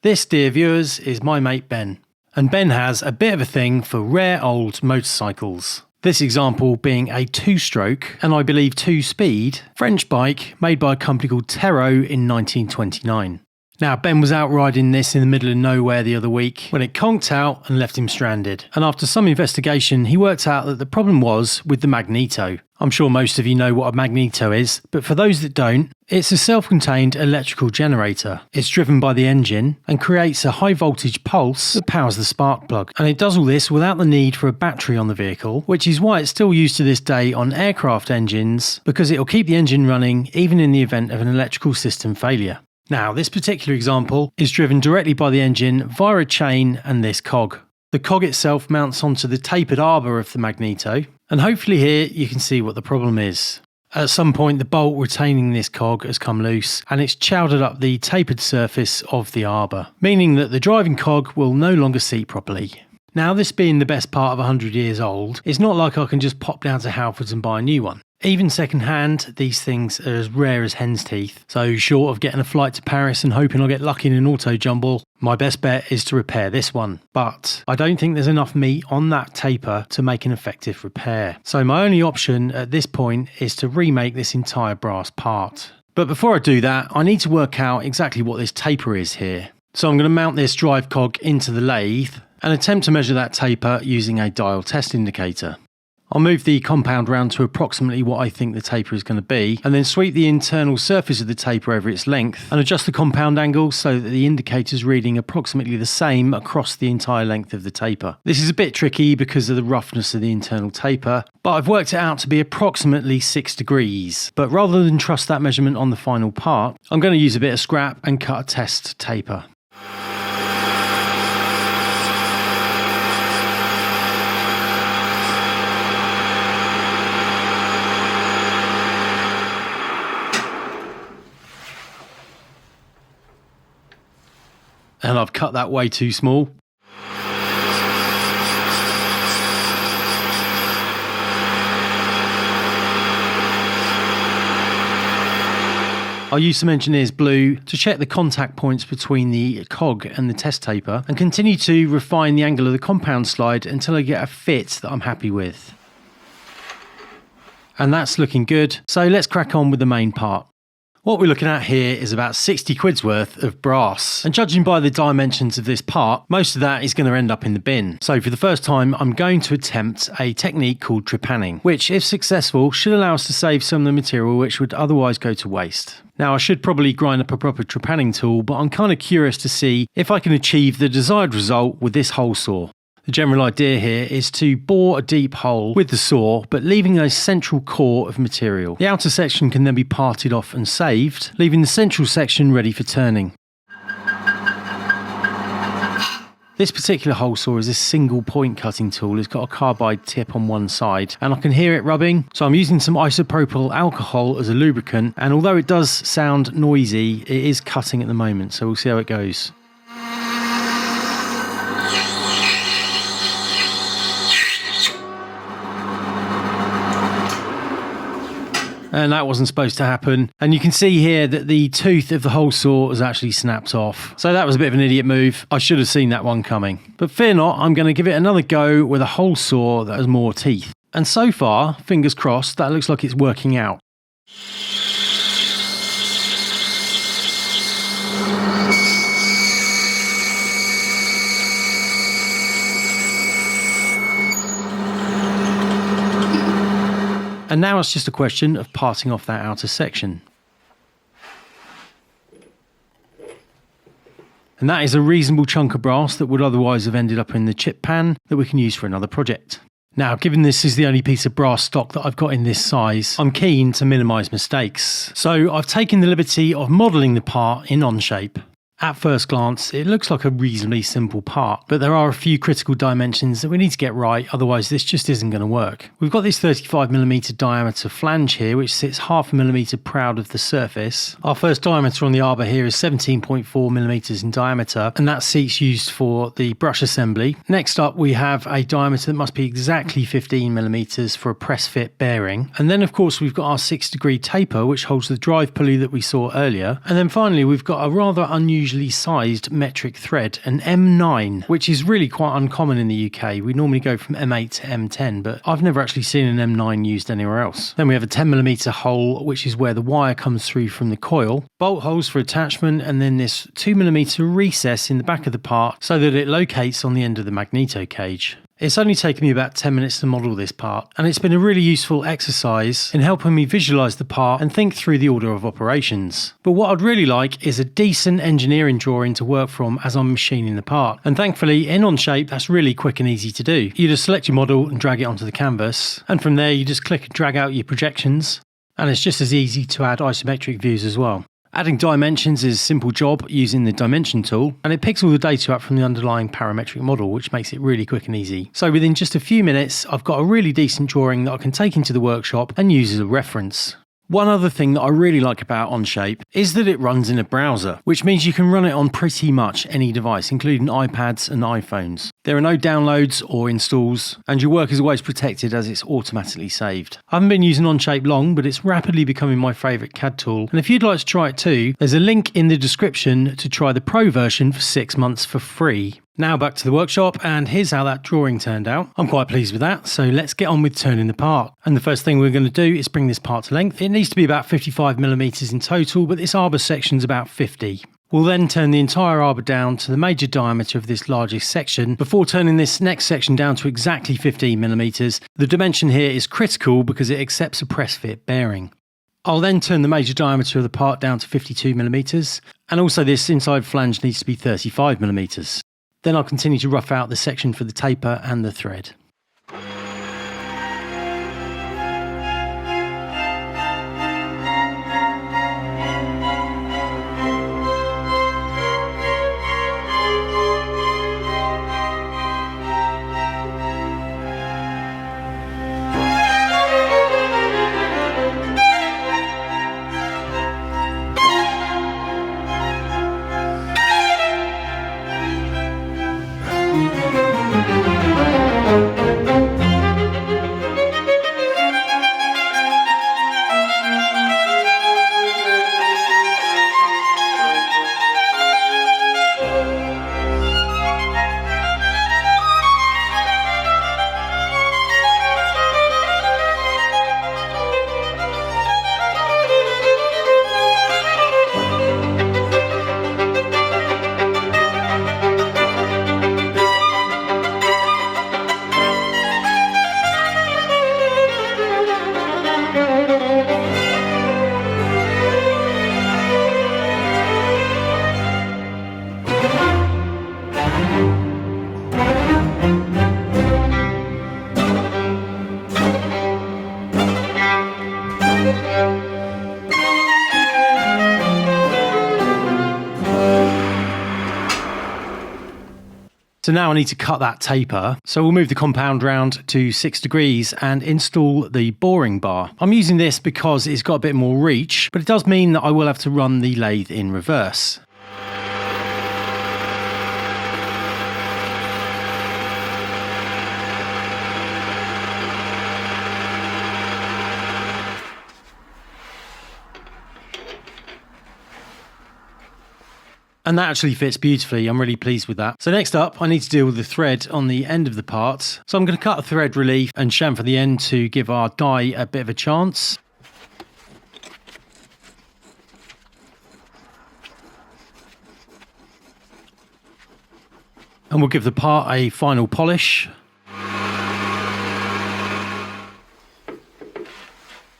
This, dear viewers, is my mate Ben. And Ben has a bit of a thing for rare old motorcycles. This example being a 2-stroke, and I believe 2-speed, French bike made by a company called Terrot in 1929. Now, Ben was out riding this in the middle of nowhere the other week when it conked out and left him stranded. And after some investigation, he worked out that the problem was with the Magneto. I'm sure most of you know what a Magneto is, but for those that don't, it's a self-contained electrical generator. It's driven by the engine and creates a high voltage pulse that powers the spark plug. And it does all this without the need for a battery on the vehicle, which is why it's still used to this day on aircraft engines, because it'll keep the engine running even in the event of an electrical system failure. Now, this particular example is driven directly by the engine via a chain and this cog. The cog itself mounts onto the tapered arbor of the Magneto, and hopefully here you can see what the problem is. At some point the bolt retaining this cog has come loose and it's chowdered up the tapered surface of the arbor, meaning that the driving cog will no longer seat properly. Now, this being the best part of 100 years old, it's not like I can just pop down to Halfords and buy a new one. Even second hand, these things are as rare as hen's teeth, so short of getting a flight to Paris and hoping I'll get lucky in an auto jumble, my best bet is to repair this one. But I don't think there's enough meat on that taper to make an effective repair. So my only option at this point is to remake this entire brass part. But before I do that, I need to work out exactly what this taper is here. So I'm going to mount this drive cog into the lathe and attempt to measure that taper using a dial test indicator. I'll move the compound round to approximately what I think the taper is going to be, and then sweep the internal surface of the taper over its length and adjust the compound angle so that the indicator is reading approximately the same across the entire length of the taper. This is a bit tricky because of the roughness of the internal taper, but I've worked it out to be approximately 6 degrees. But rather than trust that measurement on the final part, I'm going to use a bit of scrap and cut a test taper. And I've cut that way too small. I'll use some engineer's blue to check the contact points between the cog and the test taper and continue to refine the angle of the compound slide until I get a fit that I'm happy with. And that's looking good, so let's crack on with the main part. What we're looking at here is about 60 quid's worth of brass, and judging by the dimensions of this part, most of that is going to end up in the bin. So for the first time, I'm going to attempt a technique called trepanning, which if successful should allow us to save some of the material which would otherwise go to waste. Now, I should probably grind up a proper trepanning tool, but I'm kind of curious to see if I can achieve the desired result with this hole saw. The general idea here is to bore a deep hole with the saw, but leaving a central core of material. The outer section can then be parted off and saved, leaving the central section ready for turning. This particular hole saw is a single point cutting tool. It's got a carbide tip on one side and I can hear it rubbing. So I'm using some isopropyl alcohol as a lubricant, and although it does sound noisy, it is cutting at the moment, so we'll see how it goes. And that wasn't supposed to happen. And you can see here that the tooth of the hole saw has actually snapped off. So that was a bit of an idiot move. I should have seen that one coming. But fear not, I'm going to give it another go with a hole saw that has more teeth. And so far, fingers crossed, that looks like it's working out. And now it's just a question of parting off that outer section. And that is a reasonable chunk of brass that would otherwise have ended up in the chip pan that we can use for another project. Now, given this is the only piece of brass stock that I've got in this size, I'm keen to minimise mistakes. So I've taken the liberty of modelling the part in Onshape. At first glance, it looks like a reasonably simple part, but there are a few critical dimensions that we need to get right, otherwise this just isn't going to work. We've got this 35mm diameter flange here, which sits 0.5mm proud of the surface. Our first diameter on the arbor here is 17.4mm in diameter, and that seat's used for the brush assembly. Next up, we have a diameter that must be exactly 15mm for a press fit bearing. And then of course we've got our 6 degree taper, which holds the drive pulley that we saw earlier. And then finally, we've got a rather unusual unusually sized metric thread, an M9, which is really quite uncommon in the UK. We normally go from M8 to M10, but I've never actually seen an M9 used anywhere else. Then we have a 10mm hole, which is where the wire comes through from the coil, bolt holes for attachment, and then this 2mm recess in the back of the part so that it locates on the end of the Magneto cage. It's only taken me about 10 minutes to model this part, and it's been a really useful exercise in helping me visualise the part and think through the order of operations. But what I'd really like is a decent engineering drawing to work from as I'm machining the part, and thankfully in Onshape that's really quick and easy to do. You just select your model and drag it onto the canvas, and from there you just click and drag out your projections, and it's just as easy to add isometric views as well. Adding dimensions is a simple job using the dimension tool, and it picks all the data up from the underlying parametric model, which makes it really quick and easy. So within just a few minutes, I've got a really decent drawing that I can take into the workshop and use as a reference. One other thing that I really like about Onshape is that it runs in a browser, which means you can run it on pretty much any device, including iPads and iPhones. There are no downloads or installs, and your work is always protected as it's automatically saved. I haven't been using Onshape long, but it's rapidly becoming my favourite CAD tool, and if you'd like to try it too, there's a link in the description to try the Pro version for 6 months for free. Now back to the workshop, and here's how that drawing turned out. I'm quite pleased with that, so let's get on with turning the part. And the first thing we're going to do is bring this part to length. It needs to be about 55mm in total, but this arbor section's about 50. We'll then turn the entire arbor down to the major diameter of this largest section before turning this next section down to exactly 15mm. The dimension here is critical because it accepts a press fit bearing. I'll then turn the major diameter of the part down to 52mm, and also this inside flange needs to be 35mm. Then I'll continue to rough out the section for the taper and the thread. So now I need to cut that taper. So we'll move the compound round to 6 degrees and install the boring bar. I'm using this because it's got a bit more reach, but it does mean that I will have to run the lathe in reverse. And that actually fits beautifully. I'm really pleased with that. So next up, I need to deal with the thread on the end of the part. So I'm going to cut a thread relief and chamfer the end to give our die a bit of a chance. And we'll give the part a final polish. And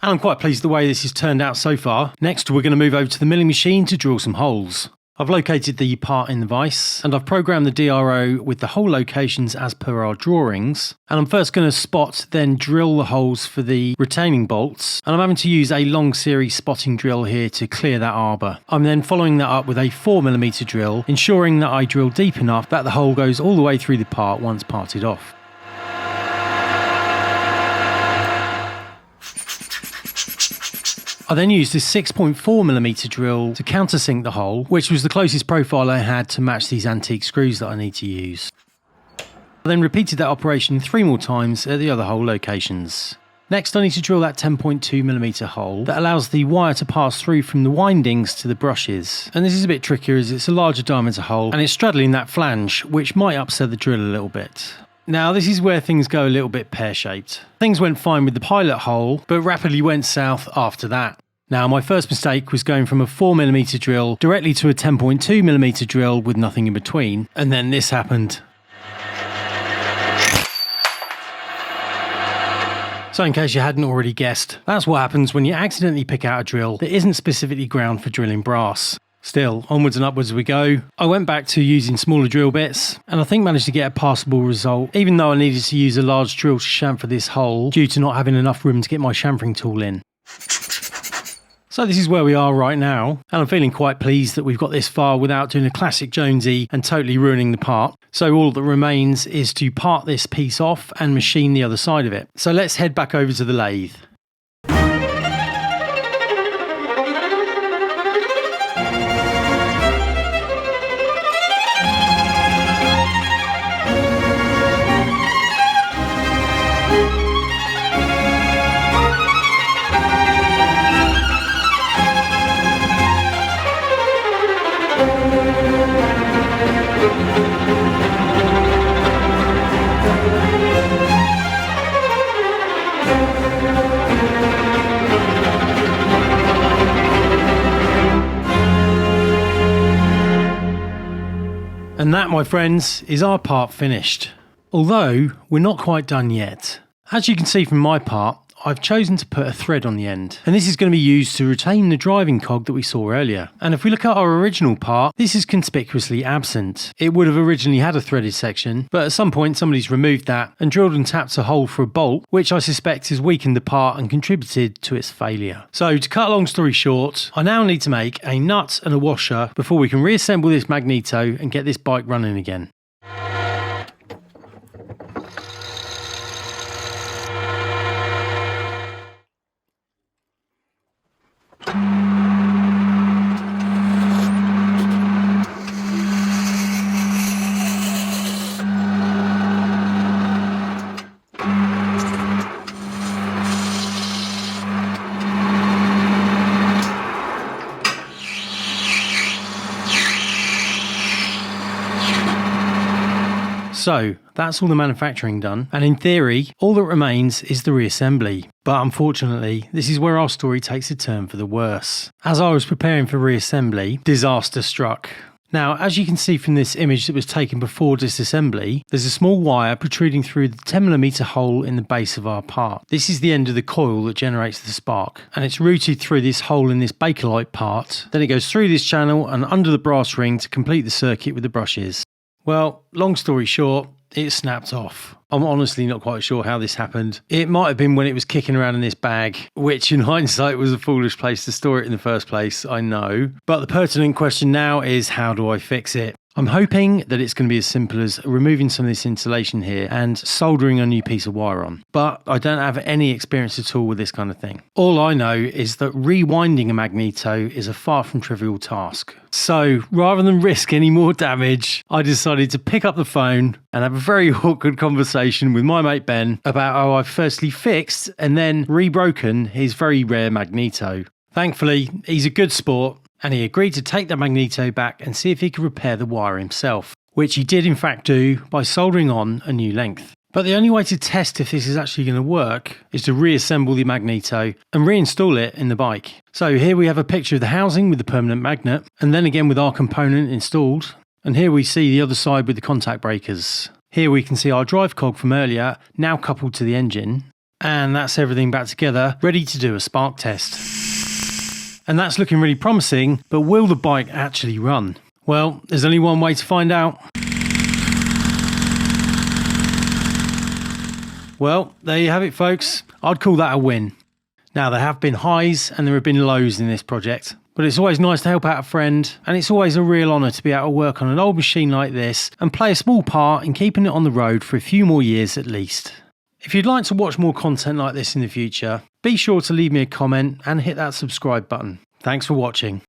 I'm quite pleased with the way this has turned out so far. Next, we're going to move over to the milling machine to drill some holes. I've located the part in the vise, and I've programmed the DRO with the hole locations as per our drawings. And I'm first going to spot, then drill the holes for the retaining bolts. And I'm having to use a long series spotting drill here to clear that arbor. I'm then following that up with a 4mm drill, ensuring that I drill deep enough that the hole goes all the way through the part once parted off. I then used this 6.4mm drill to countersink the hole, which was the closest profile I had to match these antique screws that I need to use. I then repeated that operation 3 more times at the other hole locations. Next I need to drill that 10.2mm hole that allows the wire to pass through from the windings to the brushes. And this is a bit trickier as it's a larger diameter hole and it's straddling that flange, which might upset the drill a little bit. Now this is where things go a little bit pear-shaped. Things went fine with the pilot hole, but rapidly went south after that. Now my first mistake was going from a 4mm drill directly to a 10.2mm drill with nothing in between, and then this happened. So in case you hadn't already guessed, that's what happens when you accidentally pick out a drill that isn't specifically ground for drilling brass. Still, onwards and upwards we go. I went back to using smaller drill bits, and I think managed to get a passable result, even though I needed to use a large drill to chamfer this hole due to not having enough room to get my chamfering tool in. So this is where we are right now, and I'm feeling quite pleased that we've got this far without doing a classic Jonesy and totally ruining the part. So all that remains is to part this piece off and machine the other side of it. So let's head back over to the lathe. And that, my friends, is our part finished. Although, we're not quite done yet. As you can see from my part, I've chosen to put a thread on the end. And this is going to be used to retain the driving cog that we saw earlier. And if we look at our original part, this is conspicuously absent. It would have originally had a threaded section, but at some point somebody's removed that and drilled and tapped a hole for a bolt, which I suspect has weakened the part and contributed to its failure. So to cut a long story short, I now need to make a nut and a washer before we can reassemble this Magneto and get this bike running again. So that's all the manufacturing done, and in theory, all that remains is the reassembly. But unfortunately, this is where our story takes a turn for the worse. As I was preparing for reassembly, disaster struck. Now, as you can see from this image that was taken before disassembly, there's a small wire protruding through the 10mm hole in the base of our part. This is the end of the coil that generates the spark, and it's routed through this hole in this Bakelite part. Then it goes through this channel and under the brass ring to complete the circuit with the brushes. Well, long story short, it snapped off. I'm honestly not quite sure how this happened. It might have been when it was kicking around in this bag, which in hindsight was a foolish place to store it in the first place, I know. But the pertinent question now is, how do I fix it? I'm hoping that it's going to be as simple as removing some of this insulation here and soldering a new piece of wire on. But I don't have any experience at all with this kind of thing. All I know is that rewinding a Magneto is a far from trivial task. So rather than risk any more damage, I decided to pick up the phone and have a very awkward conversation with my mate Ben about how I've firstly fixed and then rebroken his very rare Magneto. Thankfully, he's a good sport, and he agreed to take the Magneto back and see if he could repair the wire himself, which he did in fact do by soldering on a new length. But the only way to test if this is actually going to work is to reassemble the Magneto and reinstall it in the bike. So here we have a picture of the housing with the permanent magnet, and then again with our component installed. And here we see the other side with the contact breakers. Here we can see our drive cog from earlier, now coupled to the engine. And that's everything back together, ready to do a spark test. And that's looking really promising, but will the bike actually run? Well, there's only one way to find out. Well, there you have it, folks. I'd call that a win. Now, there have been highs and there have been lows in this project, but it's always nice to help out a friend, and it's always a real honour to be able to work on an old machine like this and play a small part in keeping it on the road for a few more years at least. If you'd like to watch more content like this in the future, be sure to leave me a comment and hit that subscribe button. Thanks for watching.